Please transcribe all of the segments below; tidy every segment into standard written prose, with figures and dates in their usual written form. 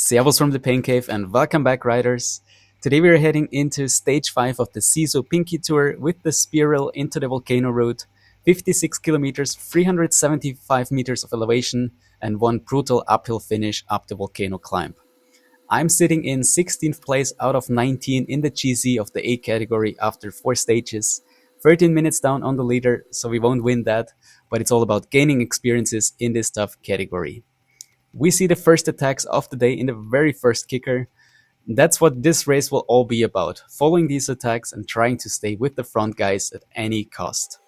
Servus from the Pain Cave and welcome back, riders. Today we are heading into stage 5 of the SISU PINKKI Tour with the Spiral Into the Volcano route, 56 kilometers, 375 meters of elevation, and one brutal uphill finish up the volcano climb. I'm sitting in 16th place out of 19 in the GC of the A category after 4 stages, 13 minutes down on the leader, so we won't win that, but it's all about gaining experiences in this tough category. We see the first attacks of the day in the very first kicker. That's what this race will all be about, following these attacks and trying to stay with the front guys at any cost.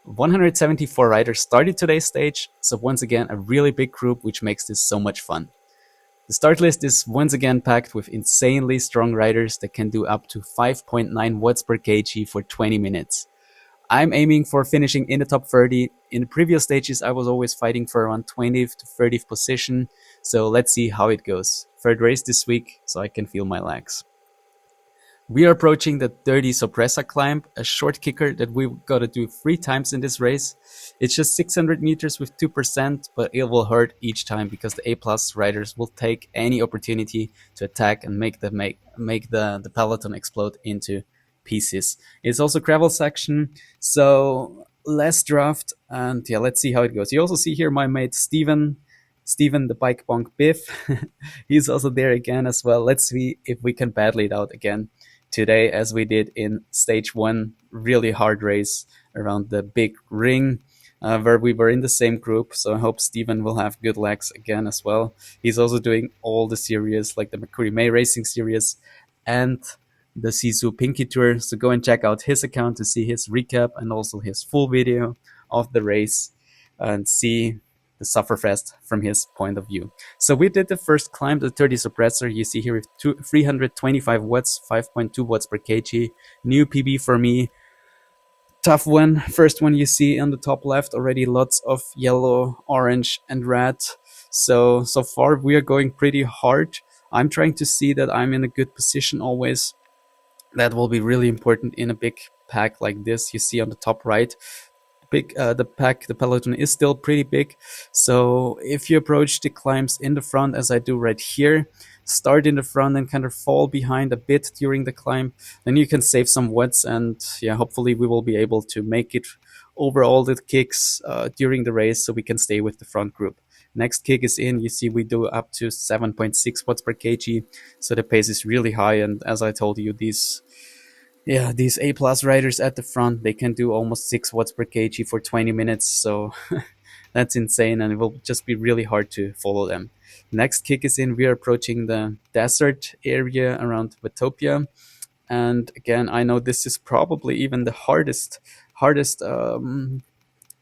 174 riders started today's stage, so once again a really big group which makes this so much fun. The start list is once again packed with insanely strong riders that can do up to 5.9 watts per kg for 20 minutes. I'm aiming for finishing in the top 30. In the previous stages, I was always fighting for around 20th to 30th position. So let's see how it goes. Third race this week, so I can feel my legs. We are approaching the 30 Sorpresa climb, a short kicker that we've got to do 3 times in this race. It's just 600 meters with 2%, but it will hurt each time because the A+ riders will take any opportunity to attack and make the peloton explode into pieces. It's also gravel section, so less draft, and yeah, let's see how it goes. You also see here my mate Steven the bike bonk Biff. He's also there again as well. Let's see if we can battle it out again today as we did in stage 1. Really hard race around the big ring where we were in the same group, so I hope Steven will have good legs again as well. He's also doing all the series like the Mercury May Racing series and the SISU PINKKI Tour, so go and check out his account to see his recap and also his full video of the race and see the Sufferfest from his point of view. So we did the first climb, the 30 suppressor. You see here with 325 watts, 5.2 watts per kg. New PB for me. Tough one. First one you see on the top left, already lots of yellow, orange, and red. So far we are going pretty hard. I'm trying to see that I'm in a good position always. That will be really important in a big pack like this. You see on the top right, the peloton is still pretty big. So if you approach the climbs in the front, as I do right here, start in the front and kind of fall behind a bit during the climb, then you can save some watts, and yeah, hopefully we will be able to make it over all the kicks during the race so we can stay with the front group. Next kick is in. You see we do up to 7.6 watts per kg, so the pace is really high. And as I told you, these A+ riders at the front, they can do almost 6 watts per kg for 20 minutes, so that's insane, and it will just be really hard to follow them. Next kick is in. We are approaching the desert area around Watopia, and again, I know this is probably even the hardest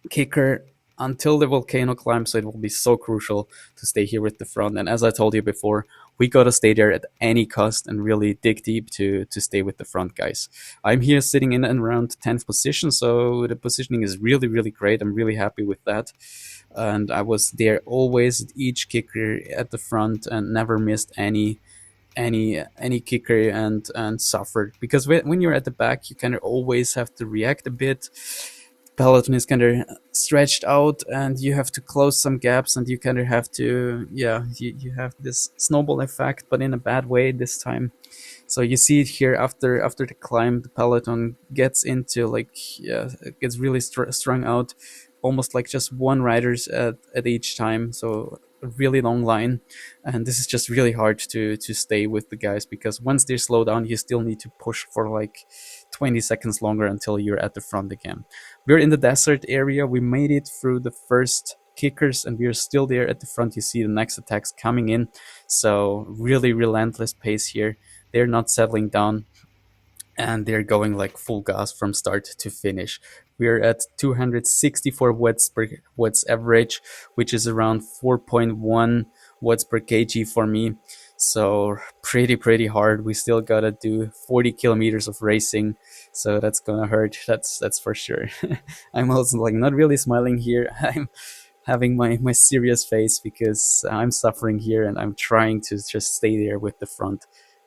kicker until the volcano climb, so it will be so crucial to stay here with the front. And as I told you before, we gotta stay there at any cost and really dig deep to stay with the front guys. I'm here sitting in and around 10th position, so the positioning is really, really great. I'm really happy with that. And I was there always, each kicker at the front, and never missed any kicker and suffered. Because when you're at the back, you kind of always have to react a bit. Peloton is kind of stretched out and you have to close some gaps, and you kind of have to, you have this snowball effect, but in a bad way this time. So you see it here after the climb, the peloton gets into it gets really strung out, almost like just one riders at each time. So a really long line, and this is just really hard to stay with the guys, because once they slow down, you still need to push for like 20 seconds longer until you're at the front again. We're in the desert area. We made it through the first kickers and we are still there at the front. You see the next attacks coming in, so really relentless pace here. They're not settling down and they're going like full gas from start to finish. We're at 264 watts average, which is around 4.1 watts per kg for me. So pretty hard. We still gotta do 40 kilometers of racing, so that's gonna hurt. That's for sure. I'm also like not really smiling here. I'm having my serious face because I'm suffering here and I'm trying to just stay there with the front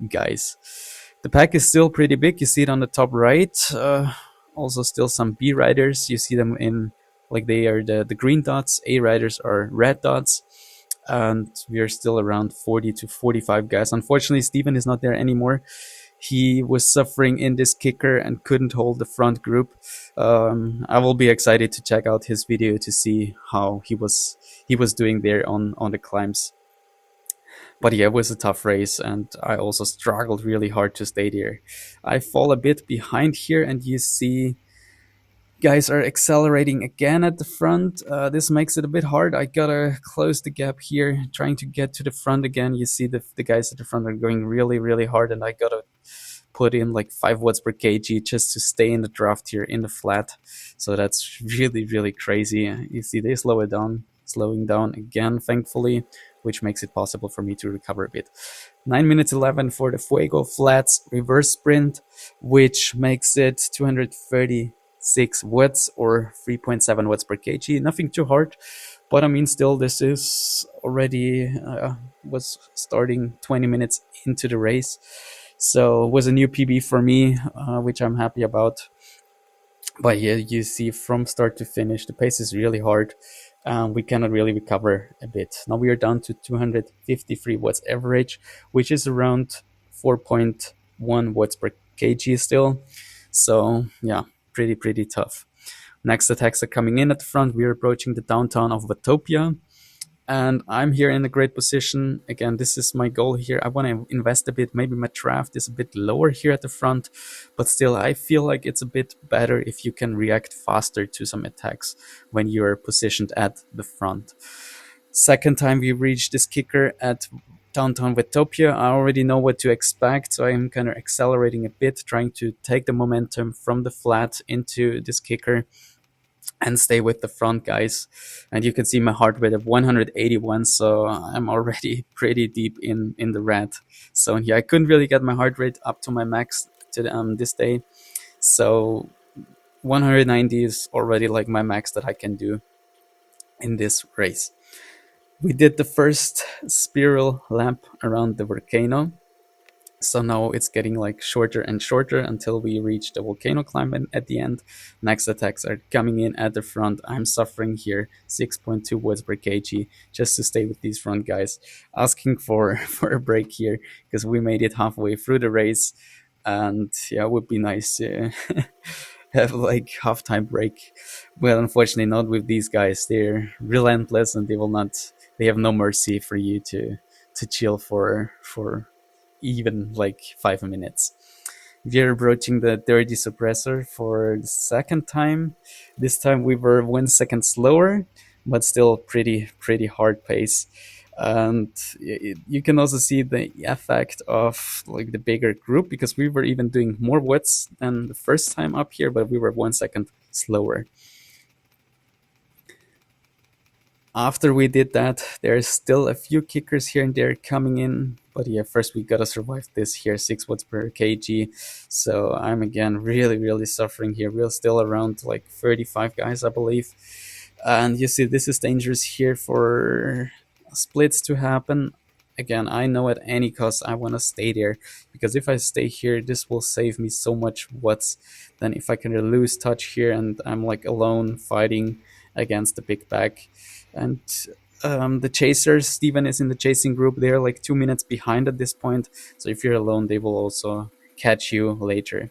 guys. The pack is still pretty big. You see it on the top right. Also still some B riders. You see them in like they are the green dots. A riders are red dots. and we are still around 40 to 45 guys. Unfortunately, Steven is not there anymore. He was suffering in this kicker and couldn't hold the front group. I will be excited to check out his video to see how he was doing there on the climbs. But yeah, it was a tough race, and I also struggled really hard to stay there. I fall a bit behind here, and you see guys are accelerating again at the front. This makes it a bit hard. I gotta close the gap here, trying to get to the front again. You see the guys at the front are going really, really hard, and I gotta put in like 5 watts per kg just to stay in the draft here in the flat. So that's really, really crazy. You see they slow it down, slowing down again, thankfully, which makes it possible for me to recover a bit. 9 minutes 11 for the Fuego Flats reverse sprint, which makes it 236 watts or 3.7 watts per kg. Nothing too hard, but I mean, still, this is already was starting 20 minutes into the race. So it was a new PB for me, which I'm happy about. But yeah, you see from start to finish, the pace is really hard. We cannot really recover a bit. Now we are down to 253 watts average, which is around 4.1 watts per kg still. So yeah, pretty tough. Next attacks are coming in at the front. We are approaching the downtown of Watopia, and I'm here in a great position. Again, this is my goal here. I want to invest a bit. Maybe my draft is a bit lower here at the front, but still, I feel like it's a bit better if you can react faster to some attacks when you're positioned at the front. Second time we reached this kicker at downtown Watopia, I already know what to expect, so I'm kind of accelerating a bit, trying to take the momentum from the flat into this kicker and stay with the front guys. And you can see my heart rate of 181, so I'm already pretty deep in the red. So yeah, I couldn't really get my heart rate up to my max this day, so 190 is already like my max that I can do in this race. We did the first spiral lap around the volcano, so now it's getting like shorter and shorter until we reach the volcano climb at the end. Next attacks are coming in at the front. I'm suffering here, 6.2 watts per kg, just to stay with these front guys. Asking for for a break here because we made it halfway through the race, and yeah, it would be nice to have like halftime break. Well, unfortunately, not with these guys. They're relentless, and they will not. They have no mercy for you to chill for even like 5 minutes. We're approaching the dirty suppressor for the second time. This time we were 1 second slower, but still pretty hard pace. And you can also see the effect of like the bigger group, because we were even doing more watts than the first time up here, but we were 1 second slower. After we did that, there's still a few kickers here and there coming in. But yeah, first we gotta survive this here, 6 watts per kg. So I'm again really suffering here. We're still around like 35 guys, I believe. And you see, this is dangerous here for splits to happen. Again, I know at any cost I want to stay there, because if I stay here, this will save me so much watts. Then if I can lose touch here and I'm like alone fighting against the big bag. And the chasers, Steven is in the chasing group. They're like 2 minutes behind at this point. So if you're alone, they will also catch you later.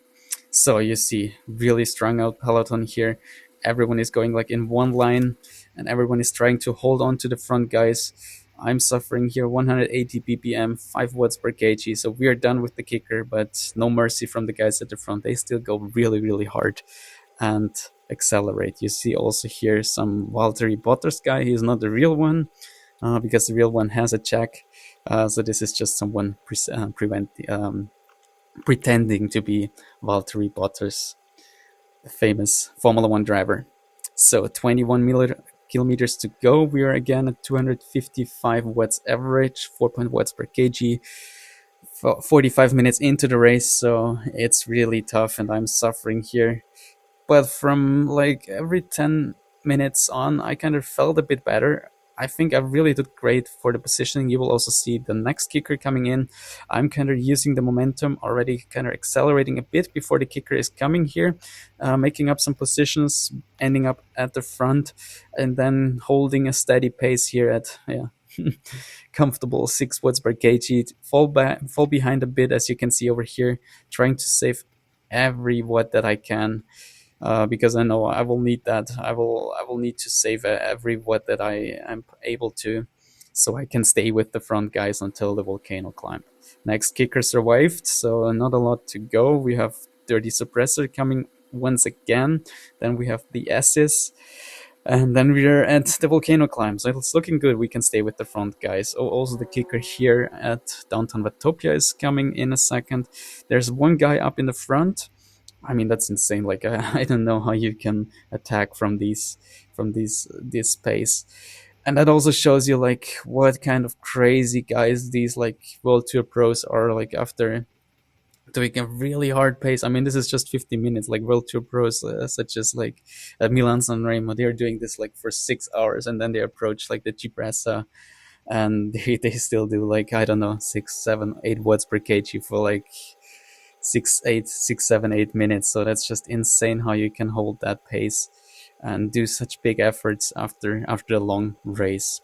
So you see, really strung out peloton here. Everyone is going like in one line, and everyone is trying to hold on to the front guys. I'm suffering here, 180 BPM, 5 watts per kg. So we are done with the kicker, but no mercy from the guys at the front. They still go really hard and accelerate. You see also here some Valtteri Bottas guy. He's not the real one, because the real one has a check. So this is just someone pretending to be Valtteri Bottas, the famous Formula One driver. So 21 kilometers to go. We are again at 255 watts average, 4 watts per kg. 45 minutes into the race, so it's really tough, and I'm suffering here. But from like every 10 minutes on, I kind of felt a bit better. I think I really did great for the positioning. You will also see the next kicker coming in. I'm kind of using the momentum already, kind of accelerating a bit before the kicker is coming here, making up some positions, ending up at the front, and then holding a steady pace here at comfortable 6 watts per kg. Fall behind a bit, as you can see over here, trying to save every watt that I can, because I know I will need that. I will need to save every watt that I am able to, so I can stay with the front guys until the volcano climb. Next kicker survived, so not a lot to go. We have dirty suppressor coming once again. Then we have the S's, and then we're at the volcano climb. So it's looking good. We can stay with the front guys. Oh, also the kicker here at downtown Vatopia is coming in a second. There's one guy up in the front. I mean, that's insane. Like I don't know how you can attack from this space. And that also shows you like what kind of crazy guys these like World Tour pros are, like after doing a really hard pace. I mean, this is just 50 minutes. Like World Tour pros, such as like Milan San Remo, they are doing this like for 6 hours, and then they approach like the Cipressa, and they still do like, I don't know, 6, 7, 8 watts per kg for like 6, 7, 8 minutes. So that's just insane how you can hold that pace and do such big efforts after a long race.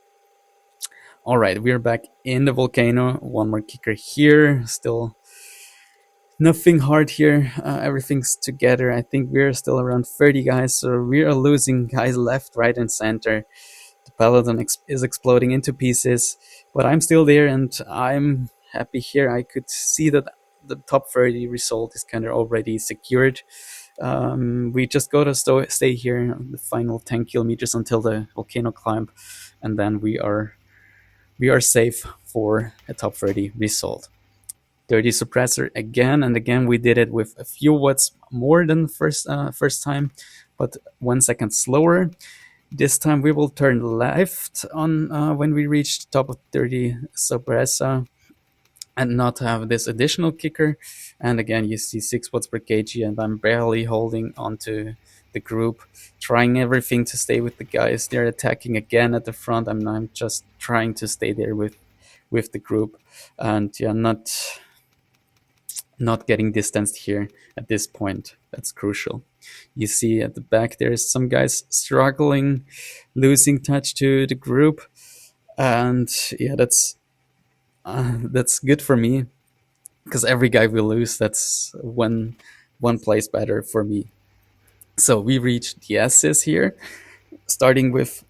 All right, we're back in the volcano. One more kicker here. Still nothing hard here. Everything's together. I think we're still around 30 guys, so we are losing guys left, right, and center. The peloton is exploding into pieces, but I'm still there, and I'm happy here. I could see that the top 30 result is kind of already secured. We just got to stay here the final 10 kilometers until the volcano climb, and then we are safe for a top 30 result. Dirty suppressor again and again. We did it with a few watts more than first time, but 1 second slower. This time we will turn left on when we reach the top of 30 suppressor and not have this additional kicker. And again, you see 6 watts per kg, and I'm barely holding onto the group, trying everything to stay with the guys. They're attacking again at the front. I'm just trying to stay there with the group, and yeah, not getting distanced here at this point. That's crucial. You see at the back there's some guys struggling, losing touch to the group, and yeah, that's good for me, because every guy we lose, that's one place better for me. So we reached the S's here, starting with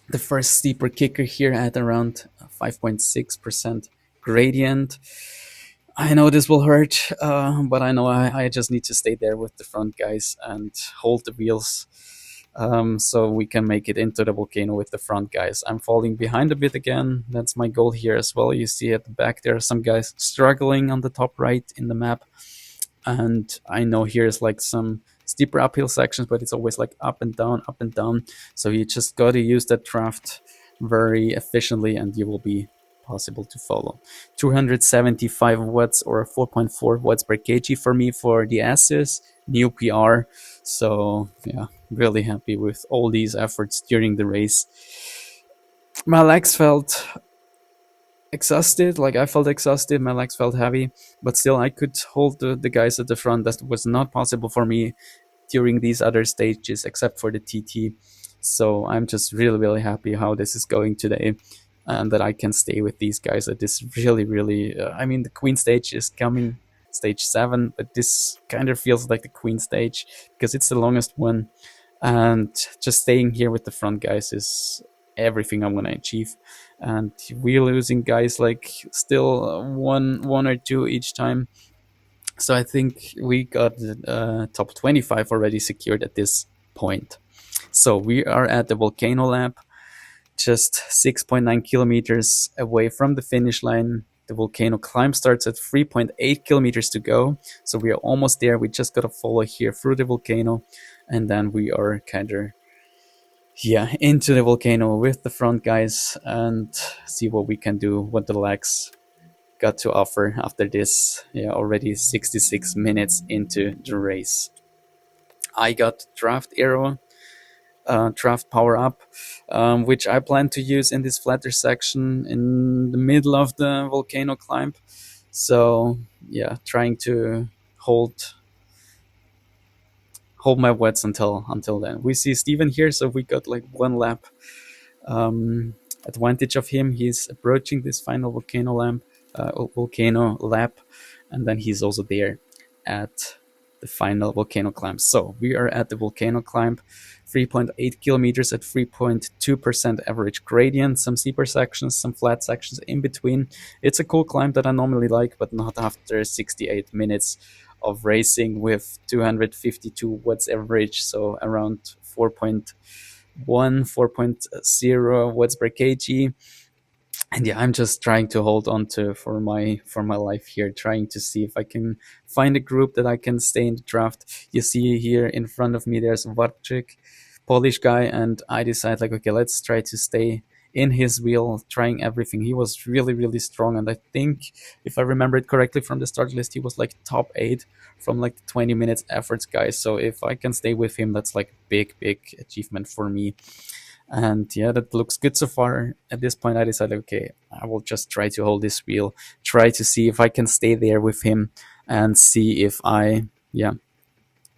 the first steeper kicker here at around 5.6% gradient. I know this will hurt, but I know I just need to stay there with the front guys and hold the wheels, so we can make it into the volcano with the front guys. I'm falling behind a bit again. That's my goal here as well. You see at the back there are some guys struggling on the top right in the map, and I know here's like some steeper uphill sections, but it's always like up and down, up and down. So you just got to use that draft very efficiently, and you will be possible to follow. 275 watts or 4.4 watts per kg for me for the S's, new PR. So yeah, really happy with all these efforts during the race. My legs felt exhausted, like I felt exhausted, my legs felt heavy, but still I could hold the guys at the front. That was not possible for me during these other stages except for the TT. So I'm just really happy how this is going today, and that I can stay with these guys at this really I mean, the Queen stage is coming, stage 7, but this kind of feels like the Queen stage because it's the longest one, and just staying here with the front guys is everything I want to achieve. And we're losing guys like still one or two each time. So I think we got top 25 already secured at this point. So we are at the volcano lab, just 6.9 kilometers away from the finish line. The volcano climb starts at 3.8 kilometers to go. So we are almost there. We just got to follow here through the volcano, and then we are kind of into the volcano with the front guys and see what we can do, what the legs got to offer after this. Already 66 minutes into the race. I got draft arrow, draft power up, which I plan to use in this flatter section in the middle of the volcano climb. So yeah, trying to hold my watts until then. We see Steven here, so we got like one lap advantage of him. He's approaching this final volcano lap, and then he's also there at the final volcano climb. So we are at the volcano climb, 3.8 kilometers at 3.2% average gradient, some steeper sections, some flat sections in between. It's a cool climb that I normally like, but not after 68 minutes of racing with 252 watts average, so around 4.1, 4.0 watts per kg. And yeah, I'm just trying to hold on to for my life here, trying to see if I can find a group that I can stay in the draft. You see here in front of me, there's Warczyk, Polish guy, and I decide like, okay, let's try to stay in his wheel, trying everything. He was really, really strong, and I think if I remember it correctly from the start list, he was like top 8 from like the 20 minutes efforts guy. So if I can stay with him, that's like big, big achievement for me. And yeah, that looks good so far. At this point, I decided, okay, I will just try to hold this wheel, try to see if I can stay there with him, and see if I, yeah,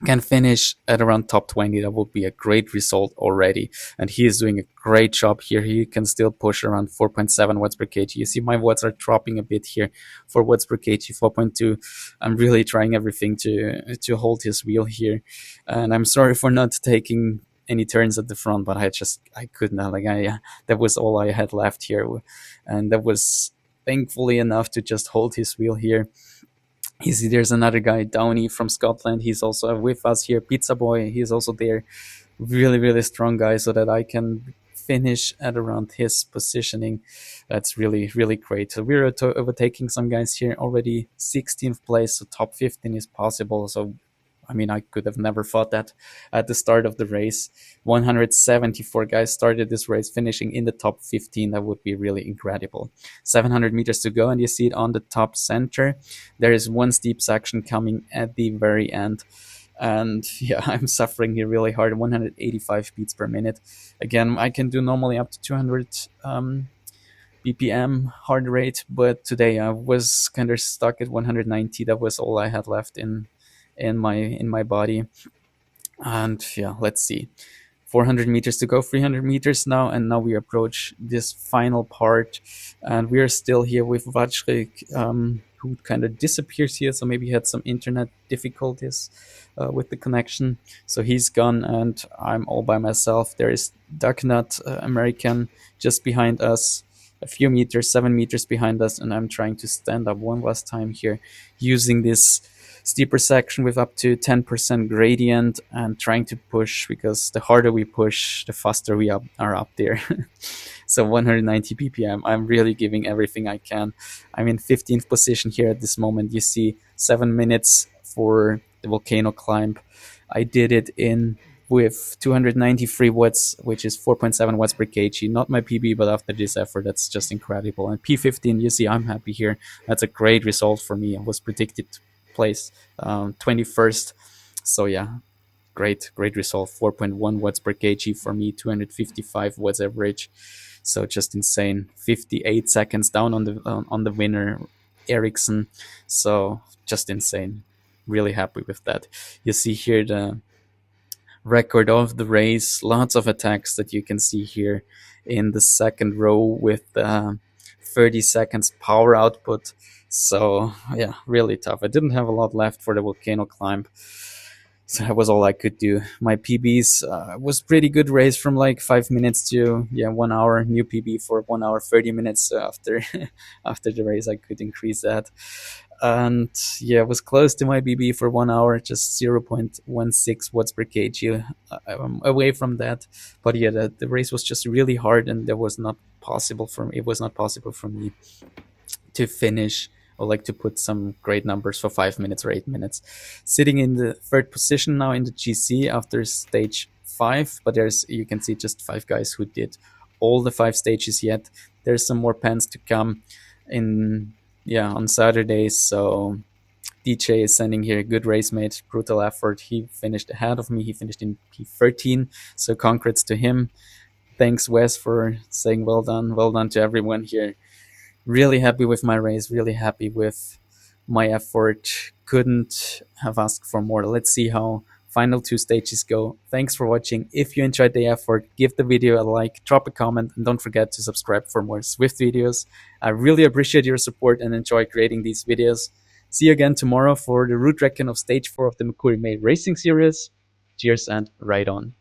can finish at around top 20. That would be a great result already. And he is doing a great job here. He can still push around 4.7 watts per kg. You see my watts are dropping a bit here. 4 watts per kg, 4.2. I'm really trying everything to hold his wheel here. And I'm sorry for not taking any turns at the front, but I could not. Like that was all I had left here. And that was thankfully enough to just hold his wheel here. You see, there's another guy, Downey from Scotland. He's also with us here. Pizza Boy, he's also there. Really, really strong guy, so that I can finish at around his positioning. That's really, really great. So we're overtaking some guys here already. 16th place, so top 15 is possible. So I mean, I could have never thought that at the start of the race. 174 guys started this race, finishing in the top 15. That would be really incredible. 700 meters to go, and you see it on the top center. There is one steep section coming at the very end. And yeah, I'm suffering here really hard. 185 beats per minute. Again, I can do normally up to 200 BPM heart rate, but today I was kind of stuck at 190. That was all I had left in my body. And yeah, let's see, 400 meters to go, 300 meters now, and now we approach this final part, and we are still here with Vachrik, who kind of disappears here, so maybe he had some internet difficulties with the connection, so he's gone, and I'm all by myself. There is Ducknut, American, just behind us, a few meters, 7 meters behind us, and I'm trying to stand up one last time here using this steeper section with up to 10% gradient and trying to push, because the harder we push, the faster we are up there. So 190 ppm. I'm really giving everything I can. I'm in 15th position here at this moment. You see 7 minutes for the volcano climb. I did it in with 293 watts, which is 4.7 watts per kg. Not my PB, but after this effort, that's just incredible. And P15, you see, I'm happy here. That's a great result for me. I was predicted place 21st. So yeah, great result. 4.1 watts per kg for me, 255 watts average. So just insane. 58 seconds down on the winner, Ericsson. So just insane. Really happy with that. You see here the record of the race. Lots of attacks that you can see here in the second row with 30 seconds power output. So yeah, really tough. I didn't have a lot left for the volcano climb, so that was all I could do. My PBs was pretty good race from like 5 minutes to 1 hour. New PB for 1 hour 30 minutes. So after after the race, I could increase that. And yeah, it was close to my BB for 1 hour, just 0.16 watts per kg away from that. But yeah, the race was just really hard, and it was not possible for me to finish, or like to put some great numbers for 5 minutes or 8 minutes. Sitting in the third position now in the GC after stage 5, but you can see just 5 guys who did all the 5 stages yet. There's some more pens to come on Saturday. So DJ is sending here a good race mate, brutal effort. He finished ahead of me. He finished in P13. So congrats to him. Thanks, Wes, for saying well done. Well done to everyone here. Really happy with my race. Really happy with my effort. Couldn't have asked for more. Let's see how final two stages go. Thanks for watching. If you enjoyed the effort, give the video a like, drop a comment, and don't forget to subscribe for more Zwift videos. I really appreciate your support and enjoy creating these videos. See you again tomorrow for the route recon of stage 4 of the Makuri May Racing Series. Cheers and ride on.